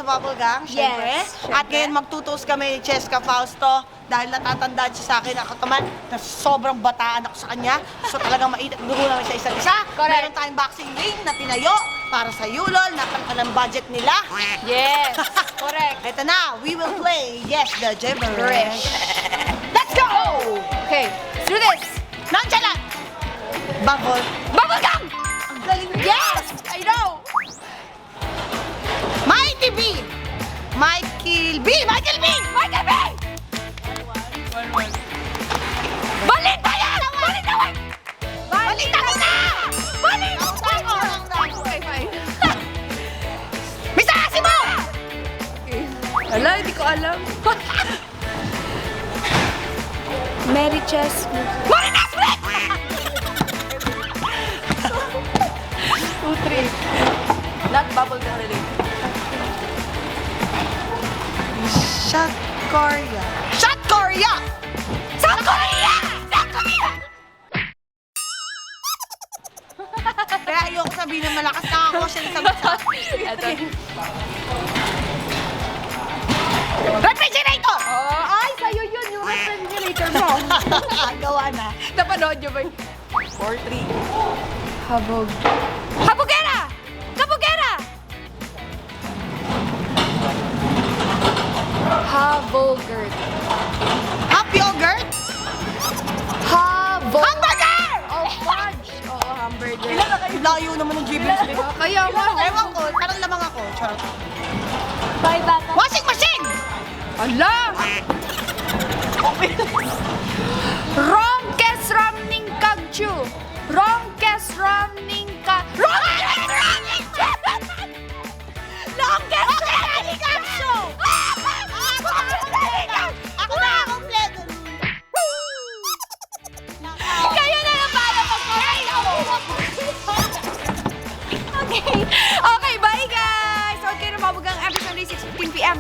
Bubble Gang, syempre. syempre. At ngayon magtutos kami ni Cheska Fausto dahil natatandaan siya sa akin ako naman na sobrang bataan ako sa kanya. So talagang mainit ang dugo namin sa isa't isa. Correct. Meron tayong boxing ring na tinayo para sa Yulol, napalaki ng budget nila. Yes, correct. Ito na, we will play Yes the Gibberish. Gibberish. Let's go! Okay, let's do this. Nonchalant! Bubble. Bubble gum! Ang galing mo. Yes! I know! Mighty B! Michael B! Michael B! Michael B! Balik ba yan? Balik na, wait! Balik na muna! Balik! Okay, Okay, fine. Mr. Asimo! Wala, hindi ko alam. Mary Chess. Marinas Split! 2, 3. Not bubble gum related. Shot Korea. Shot Korea! South Korea! South Korea! Kaya ayoko sabihin na malakas na ako siya yung sagot sa Ito. Refrigerator! Oh, ay, sa'yo yun, yung refrigerator mo. Gawa na. Napanood niyo ba yun? 4-3. Habog. Habogera! Kabogera! Habogert. Hot yogurt? Habog. Hamburger! Oh, fudge. Oo, hamburger. Ilan na kayo? Layo naman ng GBs, di ba? Kaya nga. Ewan ko, parang lamang ako. Charot. Bye, bata. Washing machine! Ala! Romkes ramning kagchu. Romkes ramning ka... Romkes ramning Longkes ramning kagchu! Ako na, kompleto. Kayo na lang para mag-correct ako. Okay. Okay, bye guys! Huwag kayo na mabugang episode 6:15 p.m.